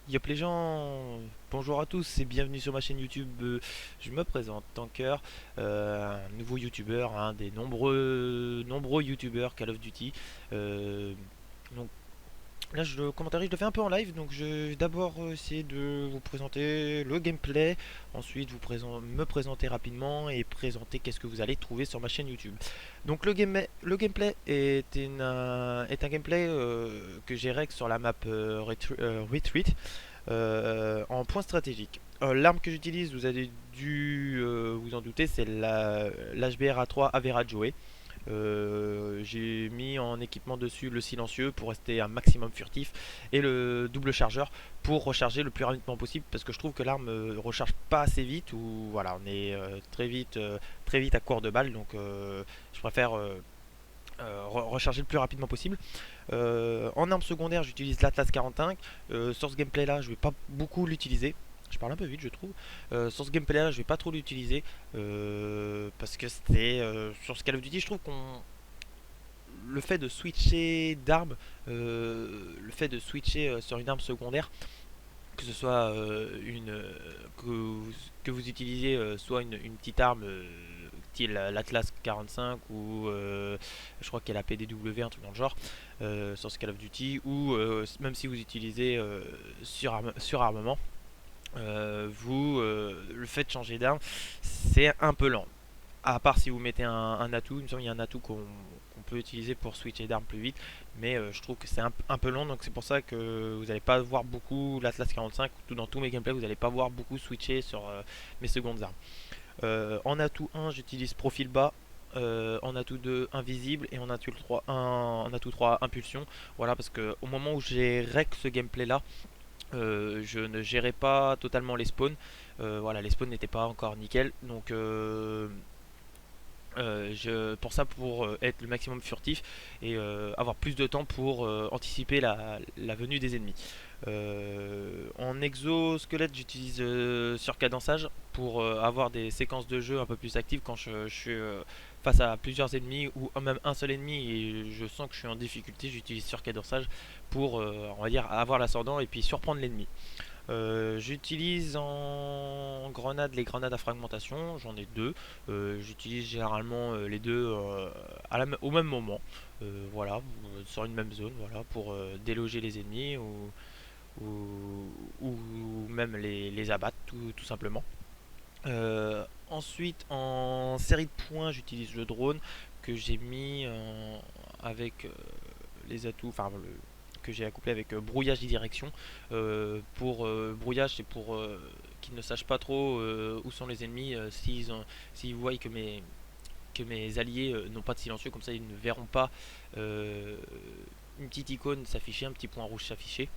Yop les gens, bonjour à tous et bienvenue sur ma chaîne YouTube. Je me présente Tanker, un nouveau youtubeur, un des nombreux youtubeurs Call of Duty. Euh, donc là, le commentaire, je le fais un peu en live, donc je vais d'abord essayer de vous présenter le gameplay, ensuite me présenter rapidement et présenter qu'est-ce que vous allez trouver sur ma chaîne YouTube. Donc le gameplay est un gameplay que j'ai règle sur la map Retreat en point stratégique. L'arme que j'utilise, vous avez dû vous en douter, c'est l'HBR A3 Average Joey. J'ai mis en équipement dessus le silencieux pour rester un maximum furtif et le double chargeur pour recharger le plus rapidement possible parce que je trouve que l'arme recharge pas assez vite ou voilà on est très vite à court de balles donc je préfère recharger le plus rapidement possible. En arme secondaire, j'utilise l'Atlas 45. Sur ce gameplay là, je vais pas beaucoup l'utiliser. Je parle un peu vite, je trouve. Sur ce gameplay là, je vais pas trop l'utiliser parce que c'était sur ce Call of Duty, je trouve qu'on le fait de switcher d'armes, le fait de switcher sur une arme secondaire, que ce soit que vous utilisiez soit une petite arme style l'Atlas 45 ou je crois qu'il y a la PDW, un truc dans le genre, sur ce Call of Duty, ou même si vous utilisez surarmement, le fait de changer d'arme, c'est un peu lent. À part si vous mettez un atout, il me semble qu'il y a un atout qu'on peut utiliser pour switcher d'armes plus vite, mais je trouve que c'est un peu long, donc c'est pour ça que vous n'allez pas voir beaucoup l'Atlas 45, dans tous mes gameplays, vous n'allez pas voir beaucoup switcher sur mes secondes armes. En atout 1, j'utilise profil bas, en atout 2, invisible, et en atout 3, impulsion. Voilà, parce que au moment où j'ai rec ce gameplay là, je ne gérais pas totalement les spawns. Voilà, les spawns n'étaient pas encore nickel, donc pour ça, pour être le maximum furtif et avoir plus de temps pour anticiper la venue des ennemis. En exosquelette, j'utilise surcadençage pour avoir des séquences de jeu un peu plus actives quand je suis face à plusieurs ennemis ou même un seul ennemi et je sens que je suis en difficulté. J'utilise surcadençage pour, on va dire, avoir l'ascendant et puis surprendre l'ennemi. J'utilise en grenade les grenades à fragmentation, j'en ai deux. J'utilise généralement les deux au même moment, voilà, sur une même zone, voilà, pour déloger les ennemis ou même les abattre tout simplement. Ensuite, en série de points, j'utilise le drone que j'ai mis avec les atouts, que j'ai accouplé avec brouillage direction. Pour brouillage, c'est pour qu'ils ne sachent pas trop où sont les ennemis. S'ils voient que mes alliés n'ont pas de silencieux, comme ça ils ne verront pas une petite icône s'afficher, un petit point rouge s'afficher.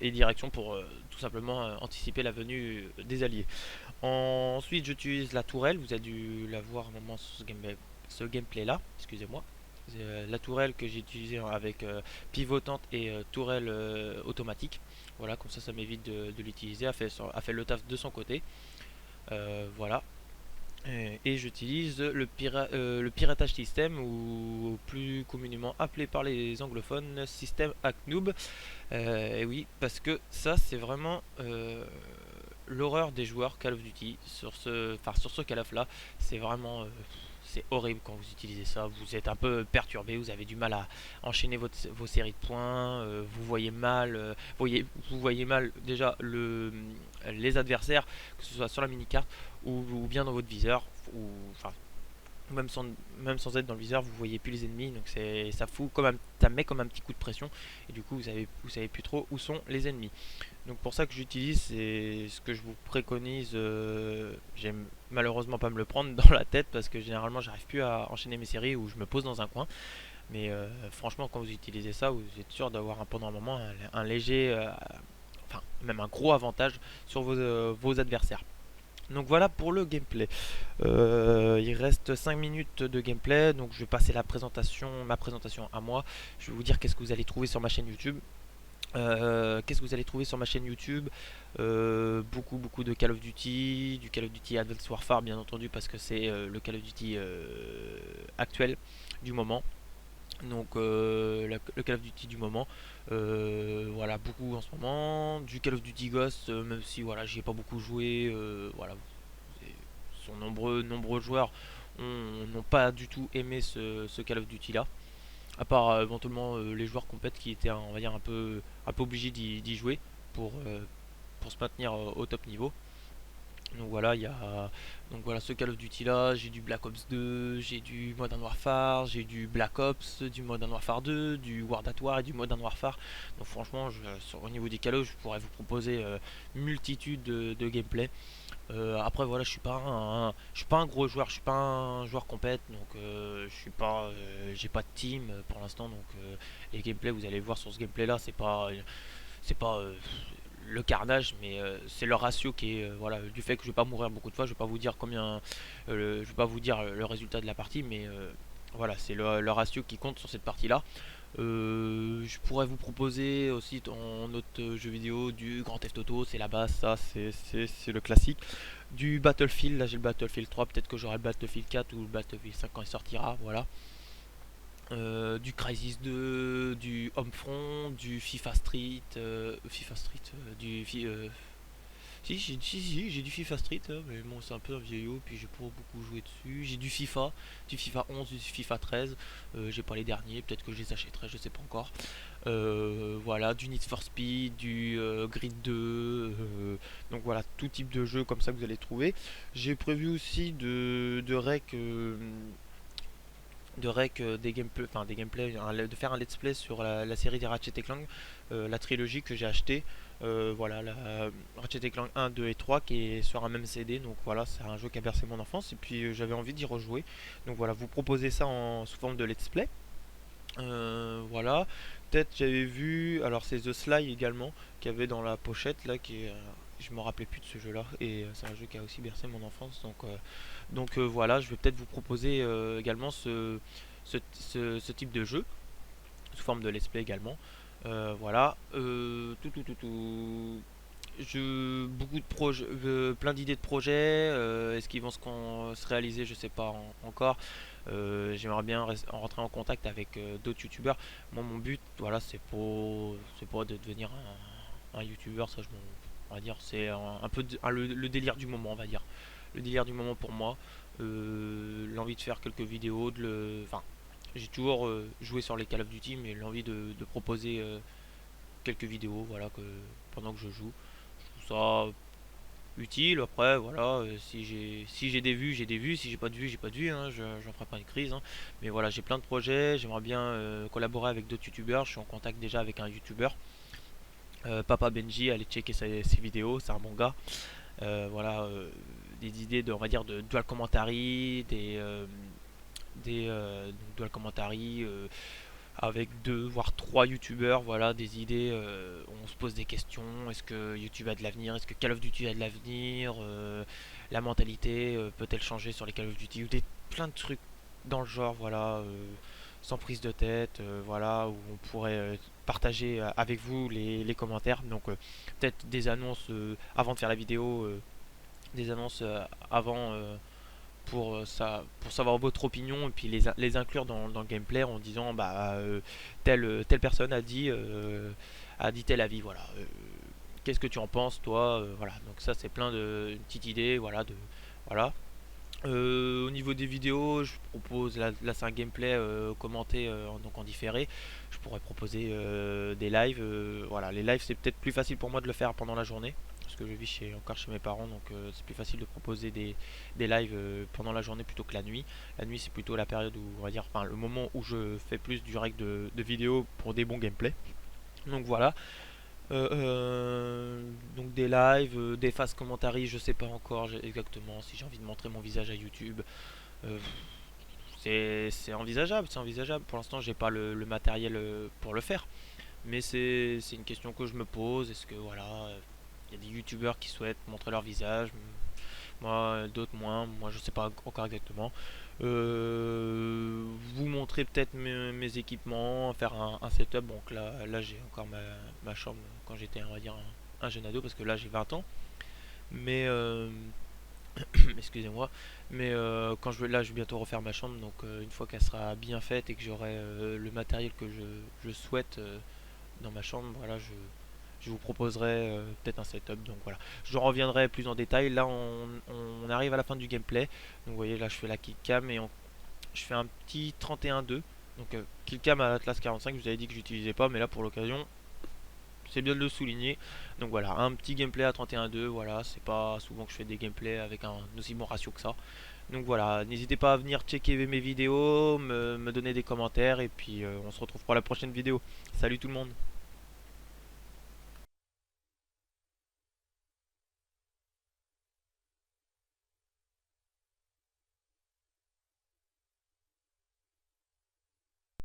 Et direction pour tout simplement anticiper la venue des alliés. Ensuite, j'utilise la tourelle. Vous avez dû la voir un moment sur ce gameplay là. Excusez-moi. C'est la tourelle que j'ai utilisée avec pivotante et tourelle automatique. Voilà, comme ça m'évite de l'utiliser. A fait le taf de son côté. Voilà. Et j'utilise le piratage système, ou plus communément appelé par les anglophones système Hacknoob. Et oui, parce que ça, c'est vraiment l'horreur des joueurs Call of Duty sur ce Call of là. C'est vraiment c'est horrible quand vous utilisez ça. Vous êtes un peu perturbé, vous avez du mal à enchaîner vos séries de points. Vous voyez mal, vous voyez mal déjà les adversaires, que ce soit sur la mini-carte ou bien dans votre viseur. Ou, enfin, même sans être dans le viseur, vous voyez plus les ennemis, donc ça met comme un petit coup de pression, et du coup vous savez plus trop où sont les ennemis. Donc pour ça que j'utilise, c'est ce que je vous préconise. J'aime malheureusement pas me le prendre dans la tête parce que généralement j'arrive plus à enchaîner mes séries ou je me pose dans un coin. Mais franchement, quand vous utilisez ça, vous êtes sûr d'avoir pendant un moment un léger, enfin même un gros avantage sur vos adversaires. Donc voilà pour le gameplay. Il reste 5 minutes de gameplay, donc je vais passer ma présentation à moi. Je vais vous dire qu'est-ce que vous allez trouver sur ma chaîne YouTube. Qu'est-ce que vous allez trouver sur ma chaîne YouTube? Beaucoup de Call of Duty, du Call of Duty Advanced Warfare bien entendu parce que c'est le Call of Duty actuel du moment. Donc le Call of Duty du moment, voilà, beaucoup en ce moment. Du Call of Duty Ghost, même si voilà, j'y ai pas beaucoup joué, voilà, sont nombreux joueurs n'ont pas du tout aimé ce Call of Duty là, à part éventuellement les joueurs compètes qui étaient, on va dire, un peu obligés d'y jouer pour, euh, pour se maintenir au top niveau. Donc voilà, donc voilà, ce Call of Duty là, j'ai du Black Ops 2, j'ai du Modern Warfare, j'ai du Black Ops, du Modern Warfare 2, du World at War et du Modern Warfare. Donc franchement, au niveau des Call of, je pourrais vous proposer multitude de gameplay. Après voilà, je suis pas un gros joueur, je suis pas un joueur compète, donc j'ai pas de team pour l'instant, donc les gameplays, vous allez voir sur ce gameplay là, c'est pas le carnage, mais c'est le ratio qui est voilà, du fait que je vais pas mourir beaucoup de fois. Je vais pas vous dire je vais pas vous dire le résultat de la partie, mais voilà, c'est le ratio qui compte sur cette partie là. Je pourrais vous proposer aussi en autre jeu vidéo du Grand Theft Auto, c'est la base, ça c'est le classique. Du Battlefield, là j'ai le Battlefield 3, peut-être que j'aurai le Battlefield 4 ou le Battlefield 5 quand il sortira, voilà. Du Crysis 2, du Homefront, du FIFA Street, FIFA Street, j'ai du FIFA Street, mais bon c'est un peu un vieillot, puis j'ai pas beaucoup joué dessus. J'ai du FIFA 11, du FIFA 13, j'ai pas les derniers, peut-être que je les achèterai, je sais pas encore. Voilà, du Need for Speed, du Grid 2, donc voilà, tout type de jeu comme ça que vous allez trouver. J'ai prévu aussi de rec des gameplays, de faire un let's play sur la série des Ratchet et Clank, la trilogie que j'ai acheté. Voilà, la Ratchet et Clank 1, 2 et 3 qui est sur un même CD. Donc voilà, c'est un jeu qui a bercé mon enfance et puis j'avais envie d'y rejouer. Donc voilà, vous proposez ça sous forme de let's play. Voilà, peut-être j'avais vu, alors c'est The Sly également, qui avait dans la pochette là, je me rappelais plus de ce jeu là, et c'est un jeu qui a aussi bercé mon enfance, donc voilà, je vais peut-être vous proposer également ce type de jeu, sous forme de let's play également. Voilà, beaucoup de projets, plein d'idées de projets. Est-ce qu'ils vont se réaliser? Je sais pas encore. J'aimerais bien rentrer en contact avec d'autres youtubeurs. Moi, mon but, voilà, c'est pas de devenir un youtubeur. Ça, on va dire, c'est un peu le délire du moment, on va dire. Le délire du moment pour moi. L'envie de faire quelques vidéos, enfin, j'ai toujours joué sur les Call of Duty, mais l'envie de proposer quelques vidéos, voilà, pendant que je joue. Je trouve ça utile. Après, voilà, si j'ai des vues, j'ai des vues. Si j'ai pas de vues, j'ai pas de vues, hein, j'en ferai pas une crise, hein. Mais voilà, j'ai plein de projets. J'aimerais bien collaborer avec d'autres youtubeurs. Je suis en contact déjà avec un youtubeur, Papa Benji. Allez checker ses vidéos, c'est un bon gars. Voilà, des idées on va dire, de dual commentary, donc dual commentary, avec deux voire trois youtubeurs, voilà, des idées, on se pose des questions, est-ce que YouTube a de l'avenir, est-ce que Call of Duty a de l'avenir, la mentalité peut-elle changer sur les Call of Duty, ou plein de trucs dans le genre, voilà, sans prise de tête, voilà, où on pourrait partager avec vous les commentaires, donc peut-être des annonces avant de faire la vidéo, des annonces avant, pour savoir votre opinion et puis les inclure dans le gameplay en disant bah telle personne a dit tel avis, voilà. Qu'est-ce que tu en penses toi, voilà, donc ça c'est plein de une petite idée, voilà. Au niveau des vidéos, je propose là c'est un gameplay commenté donc en différé. Je pourrais proposer des lives. Voilà, les lives c'est peut-être plus facile pour moi de le faire pendant la journée parce que je vis encore chez mes parents, donc c'est plus facile de proposer des lives pendant la journée plutôt que la nuit. La nuit c'est plutôt la période où on va dire, enfin le moment où je fais plus du règle de vidéos pour des bons gameplays. Donc voilà. Donc des lives, des phases commentary, je sais pas encore exactement si j'ai envie de montrer mon visage à YouTube. Euh, c'est envisageable, c'est envisageable. Pour l'instant, j'ai pas le matériel pour le faire, mais c'est une question que je me pose. Est-ce que voilà, il y a des youtubeurs qui souhaitent montrer leur visage, moi d'autres moins. Moi, je sais pas encore exactement. Vous montrer peut-être mes équipements, faire un setup. Donc là j'ai encore ma chambre quand j'étais, on va dire, un jeune ado, parce que là j'ai 20 ans. Mais excusez-moi. Mais quand là, je vais bientôt refaire ma chambre, donc une fois qu'elle sera bien faite et que j'aurai le matériel que je souhaite dans ma chambre, voilà, je vous proposerai peut-être un setup. Donc voilà, je reviendrai plus en détail. Là, on arrive à la fin du gameplay. Donc vous voyez, là, je fais la kickcam et je fais un petit 31-2. Donc killcam à l'Atlas 45, je vous avais dit que j'utilisais pas, mais là pour l'occasion, c'est bien de le souligner. Donc voilà, un petit gameplay à 31-2, voilà, c'est pas souvent que je fais des gameplays avec un aussi bon ratio que ça. Donc voilà, n'hésitez pas à venir checker mes vidéos, me donner des commentaires, et puis on se retrouve pour la prochaine vidéo. Salut tout le monde!